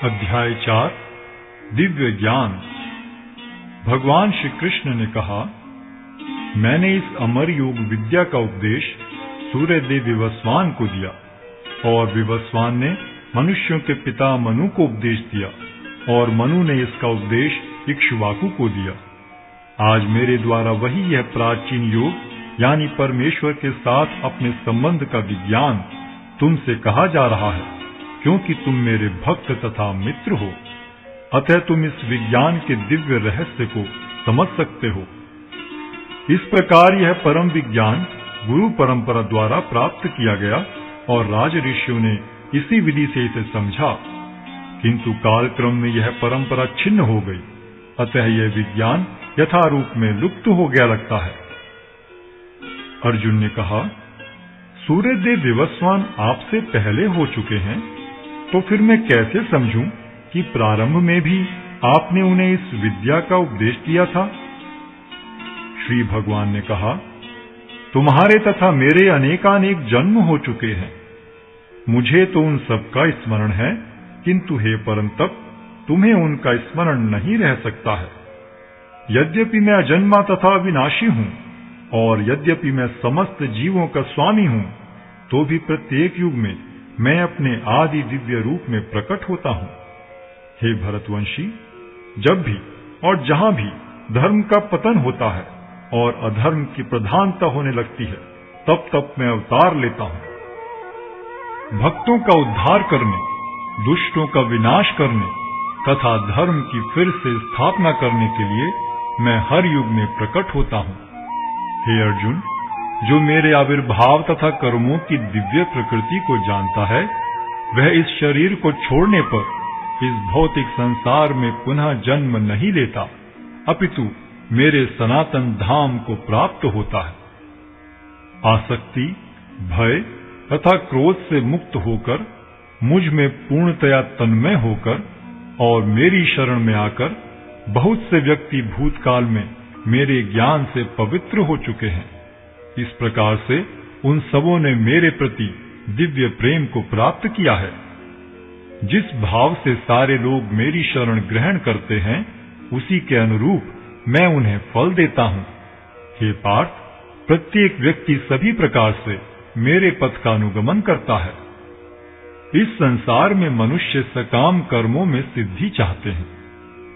अध्याय 4 दिव्य ज्ञान। भगवान श्री कृष्ण ने कहा, मैंने इस अमर योग विद्या का उपदेश सूर्यदेव विवस्वान को दिया और विवस्वान ने मनुष्यों के पिता मनु को उपदेश दिया और मनु ने इसका उपदेश इक्ष्वाकु को दिया। आज मेरे द्वारा वही यह प्राचीन योग यानी परमेश्वर के साथ अपने संबंध का विज्ञान तुमसे कहा जा रहा है, क्योंकि तुम मेरे भक्त तथा मित्र हो। अतः तुम इस विज्ञान के दिव्य रहस्य को समझ सकते हो। इस प्रकार यह परम विज्ञान गुरु परंपरा द्वारा प्राप्त किया गया और राज ऋषियों ने इसी विधि से इसे समझा, किंतु कालक्रम में यह परंपरा छिन्न हो गई। अतः यह विज्ञान यथारूप में लुप्त हो गया लगता है। अर्जुन ने कहा, सूर्यदेव विवस्वान आपसे पहले हो चुके हैं, तो फिर मैं कैसे समझूं कि प्रारंभ में भी आपने उन्हें इस विद्या का उपदेश दिया था? श्री भगवान ने कहा, तुम्हारे तथा मेरे अनेकानेक जन्म हो चुके हैं। मुझे तो उन सबका स्मरण है, किंतु हे परंतप, तुम्हें उनका स्मरण नहीं रह सकता है। यद्यपि मैं अजन्मा तथा अविनाशी हूं और यद्यपि मैं समस्त जीवों का स्वामी हूं, तो भी प्रत्येक युग में मैं अपने आदि दिव्य रूप में प्रकट होता हूं। हे भरतवंशी, जब भी और जहां भी धर्म का पतन होता है और अधर्म की प्रधानता होने लगती है, तब तब मैं अवतार लेता हूं। भक्तों का उद्धार करने, दुष्टों का विनाश करने तथा धर्म की फिर से स्थापना करने के लिए मैं हर युग में प्रकट होता हूं। हे अर्जुन, जो मेरे आविर्भाव तथा कर्मों की दिव्य प्रकृति को जानता है, वह इस शरीर को छोड़ने पर इस भौतिक संसार में पुनः जन्म नहीं लेता, अपितु मेरे सनातन धाम को प्राप्त होता है। आसक्ति, भय तथा क्रोध से मुक्त होकर, मुझ में पूर्णतया तन्मय होकर और मेरी शरण में आकर बहुत से व्यक्ति भूतकाल में मेरे ज्ञान से पवित्र हो चुके हैं। इस प्रकार से उन सबों ने मेरे प्रति दिव्य प्रेम को प्राप्त किया है। जिस भाव से सारे लोग मेरी शरण ग्रहण करते हैं, उसी के अनुरूप मैं उन्हें फल देता हूं। हे पार्थ, प्रत्येक व्यक्ति सभी प्रकार से मेरे पथ का अनुगमन करता है। इस संसार में मनुष्य सकाम कर्मों में सिद्धि चाहते हैं,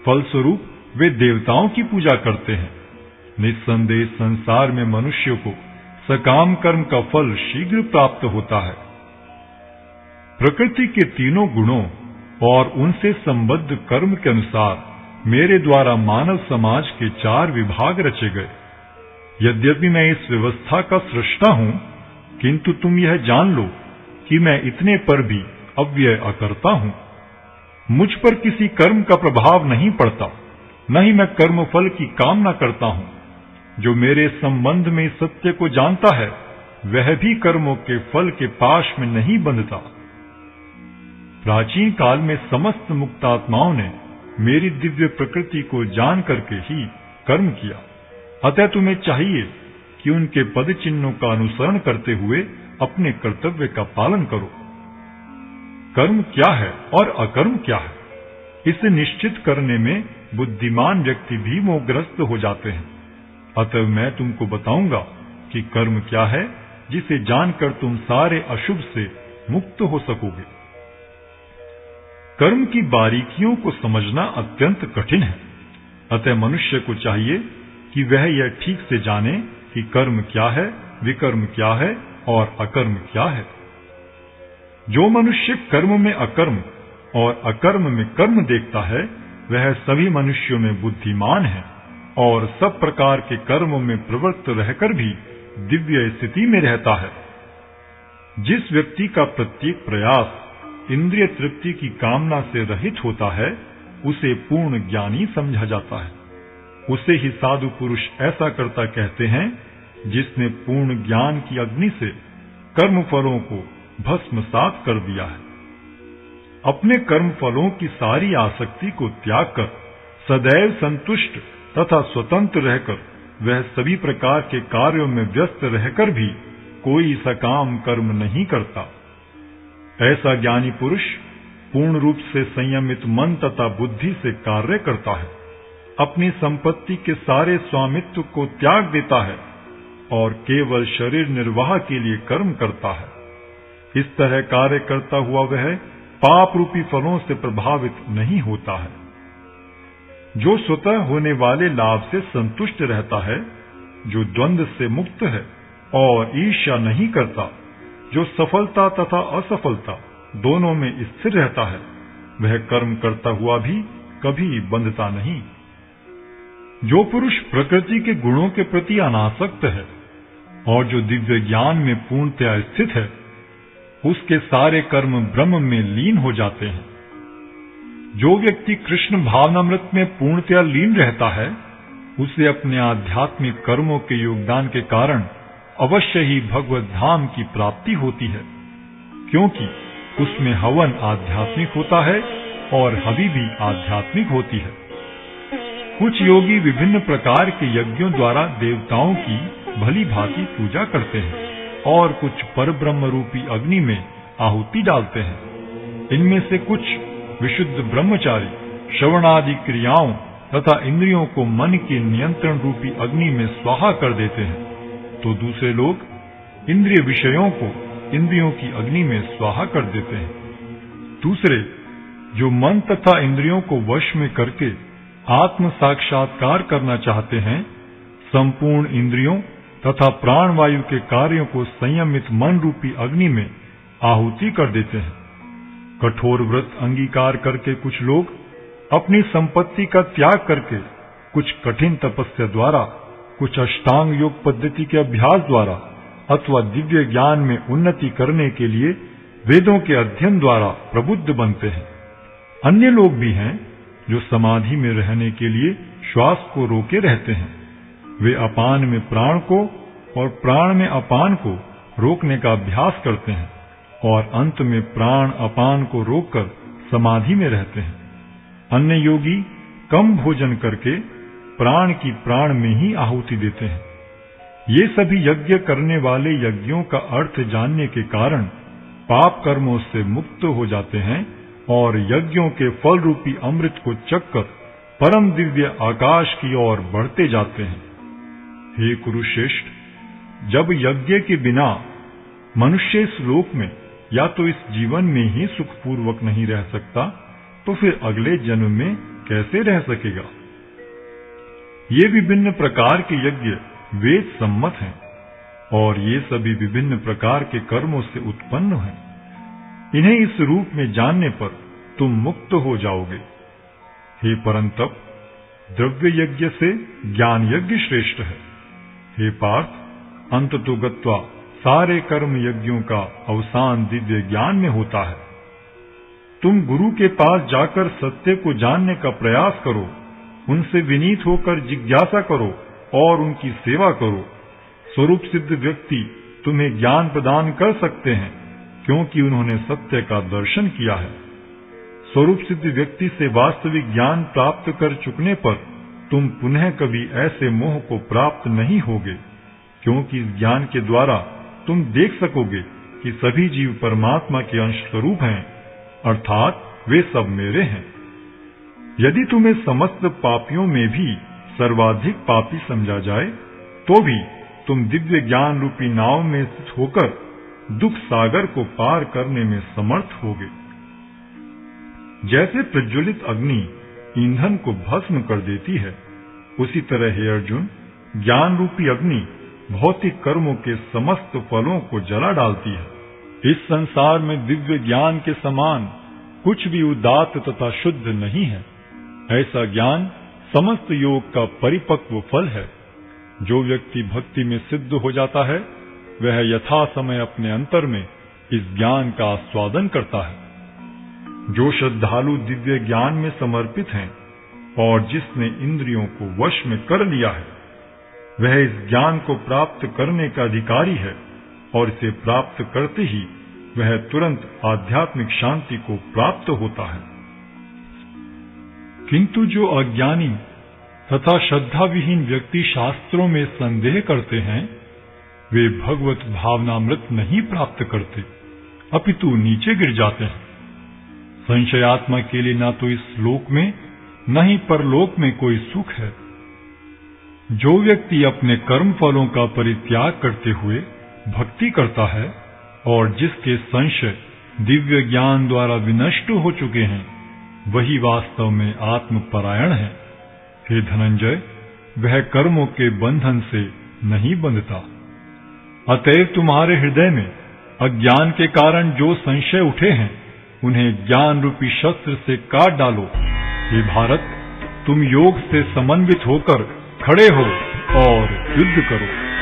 फलस्वरूप वे देवताओं की पूजा करते हैं। निस्संदेह संसार में मनुष्य को सकाम कर्म का फल शीघ्र प्राप्त होता है। प्रकृति के तीनों गुणों और उनसे संबद्ध कर्म के अनुसार मेरे द्वारा मानव समाज के 4 विभाग रचे गए। यद्यपि मैं इस व्यवस्था का सृष्टा हूं, किंतु तुम यह जान लो कि मैं इतने पर भी अव्यय अकर्ता हूं। मुझ पर किसी कर्म का प्रभाव नहीं पड़ता, न ही मैं कर्म फल की कामना करता हूं। जो मेरे संबंध में सत्य को जानता है, वह भी कर्मों के फल के पाश में नहीं बंधता। प्राचीन काल में समस्त मुक्तात्माओं ने मेरी दिव्य प्रकृति को जान करके ही कर्म किया। अतः तुम्हें चाहिए कि उनके पद चिन्हों का अनुसरण करते हुए अपने कर्तव्य का पालन करो। कर्म क्या है और अकर्म क्या है, इसे निश्चित करने में बुद्धिमान व्यक्ति भी मोहग्रस्त हो जाते हैं। अतः मैं तुमको बताऊंगा कि कर्म क्या है, जिसे जानकर तुम सारे अशुभ से मुक्त हो सकोगे। कर्म की बारीकियों को समझना अत्यंत कठिन है। अतः मनुष्य को चाहिए कि वह यह ठीक से जाने कि कर्म क्या है, विकर्म क्या है और अकर्म क्या है। जो मनुष्य कर्म में अकर्म और अकर्म में कर्म देखता है, वह सभी मनुष्यों में बुद्धिमान है और सब प्रकार के कर्मों में प्रवृत्त रहकर भी दिव्य स्थिति में रहता है। जिस व्यक्ति का प्रत्येक प्रयास इंद्रिय तृप्ति की कामना से रहित होता है, उसे पूर्ण ज्ञानी समझा जाता है। उसे ही साधु पुरुष ऐसा करता कहते हैं, जिसने पूर्ण ज्ञान की अग्नि से कर्म फलों को भस्मसात कर दिया है। अपने कर्म फलों की सारी आसक्ति को त्याग कर सदैव संतुष्ट तथा स्वतंत्र रहकर वह सभी प्रकार के कार्यों में व्यस्त रहकर भी कोई सकाम कर्म नहीं करता। ऐसा ज्ञानी पुरुष पूर्ण रूप से संयमित मन तथा बुद्धि से कार्य करता है, अपनी संपत्ति के सारे स्वामित्व को त्याग देता है और केवल शरीर निर्वाह के लिए कर्म करता है। इस तरह कार्य करता हुआ वह पाप रूपी फलों से प्रभावित नहीं होता है। जो स्वतः होने वाले लाभ से संतुष्ट रहता है, जो द्वंद्व से मुक्त है और ईर्ष्या नहीं करता, जो सफलता तथा असफलता दोनों में स्थिर रहता है, वह कर्म करता हुआ भी कभी बंधता नहीं। जो पुरुष प्रकृति के गुणों के प्रति अनासक्त है और जो दिव्य ज्ञान में पूर्णतया स्थित है, उसके सारे कर्म ब्रह्म में लीन हो जाते हैं। जो व्यक्ति कृष्ण भावनामृत में पूर्णतया लीन रहता है, उसे अपने आध्यात्मिक कर्मों के योगदान के कारण अवश्य ही भगवत धाम की प्राप्ति होती है, क्योंकि उसमें हवन आध्यात्मिक होता है और हवि भी आध्यात्मिक होती है। कुछ योगी विभिन्न प्रकार के यज्ञों द्वारा देवताओं की भली भांति पूजा करते हैं और कुछ परब्रह्म रूपी अग्नि में आहुति डालते हैं। इनमें से कुछ विशुद्ध ब्रह्मचारी श्रवणादि क्रियाओं तथा इंद्रियों को मन के नियंत्रण रूपी अग्नि में स्वाहा कर देते हैं, तो दूसरे लोग इंद्रिय विषयों को इंद्रियों की अग्नि में स्वाहा कर देते हैं। दूसरे जो मन तथा इंद्रियों को वश में करके आत्म साक्षात्कार करना चाहते हैं, संपूर्ण इंद्रियों तथा प्राणवायु के कार्यों को संयमित मन रूपी अग्नि में आहुति कर देते हैं। कठोर व्रत अंगीकार करके कुछ लोग अपनी संपत्ति का त्याग करके कुछ कठिन तपस्या द्वारा, कुछ अष्टांग योग पद्धति के अभ्यास द्वारा अथवा दिव्य ज्ञान में उन्नति करने के लिए वेदों के अध्ययन द्वारा प्रबुद्ध बनते हैं। अन्य लोग भी हैं जो समाधि में रहने के लिए श्वास को रोके रहते हैं। वे अपान में प्राण को और प्राण में अपान को रोकने का अभ्यास करते हैं और अंत में प्राण अपान को रोककर समाधि में रहते हैं। अन्य योगी कम भोजन करके प्राण की प्राण में ही आहुति देते हैं। ये सभी यज्ञ करने वाले यज्ञों का अर्थ जानने के कारण पाप कर्मों से मुक्त हो जाते हैं और यज्ञों के फल रूपी अमृत को चखकर परम दिव्य आकाश की ओर बढ़ते जाते हैं। हे कुरुश्रेष्ठ, जब यज्ञ के बिना मनुष्य इस लोक में या तो इस जीवन में ही सुखपूर्वक नहीं रह सकता, तो फिर अगले जन्म में कैसे रह सकेगा? ये विभिन्न प्रकार के यज्ञ वेद सम्मत हैं और ये सभी विभिन्न प्रकार के कर्मों से उत्पन्न हैं। इन्हें इस रूप में जानने पर तुम मुक्त हो जाओगे। हे परंतप, द्रव्य यज्ञ से ज्ञान यज्ञ श्रेष्ठ है। हे पार्थ, अंततो गत्वा सारे कर्म यज्ञों का अवसान दिव्य ज्ञान में होता है। तुम गुरु के पास जाकर सत्य को जानने का प्रयास करो, उनसे विनीत होकर जिज्ञासा करो और उनकी सेवा करो। स्वरूप सिद्ध व्यक्ति तुम्हें ज्ञान प्रदान कर सकते हैं, क्योंकि उन्होंने सत्य का दर्शन किया है। स्वरूप सिद्ध व्यक्ति से वास्तविक ज्ञान प्राप्त कर चुकने पर तुम पुनः कभी ऐसे मोह को प्राप्त नहीं होगे, क्योंकि इस ज्ञान के द्वारा तुम देख सकोगे कि सभी जीव परमात्मा के अंश स्वरूप हैं, अर्थात वे सब मेरे हैं। यदि तुम्हें समस्त पापियों में भी सर्वाधिक पापी समझा जाए, तो भी तुम दिव्य ज्ञान रूपी नाव में स्थित होकर दुख सागर को पार करने में समर्थ होगे। जैसे प्रज्वलित अग्नि ईंधन को भस्म कर देती है, उसी तरह हे अर्जुन, ज्ञान रूपी अग्नि भौतिक कर्मों के समस्त फलों को जला डालती है। इस संसार में दिव्य ज्ञान के समान कुछ भी उदात्त तथा शुद्ध नहीं है। ऐसा ज्ञान समस्त योग का परिपक्व फल है। जो व्यक्ति भक्ति में सिद्ध हो जाता है, वह यथा समय अपने अंतर में इस ज्ञान का आस्वादन करता है। जो श्रद्धालु दिव्य ज्ञान में समर्पित हैं और जिसने इंद्रियों को वश में कर लिया है, वह इस ज्ञान को प्राप्त करने का अधिकारी है और इसे प्राप्त करते ही वह तुरंत आध्यात्मिक शांति को प्राप्त होता है। किंतु जो अज्ञानी तथा श्रद्धा विहीन व्यक्ति शास्त्रों में संदेह करते हैं, वे भगवत भावनामृत नहीं प्राप्त करते, अपितु नीचे गिर जाते हैं। संशयात्मा के लिए ना तो इस लोक में न ही परलोक में कोई सुख है। जो व्यक्ति अपने कर्म फलों का परित्याग करते हुए भक्ति करता है और जिसके संशय दिव्य ज्ञान द्वारा विनष्ट हो चुके हैं, वही वास्तव में आत्मपरायण है। हे धनंजय, वह कर्मों के बंधन से नहीं बंधता। अतएव तुम्हारे हृदय में अज्ञान के कारण जो संशय उठे हैं, उन्हें ज्ञान रूपी शस्त्र से काट डालो। हे भारत, तुम योग से समन्वित होकर खड़े हो और युद्ध करो।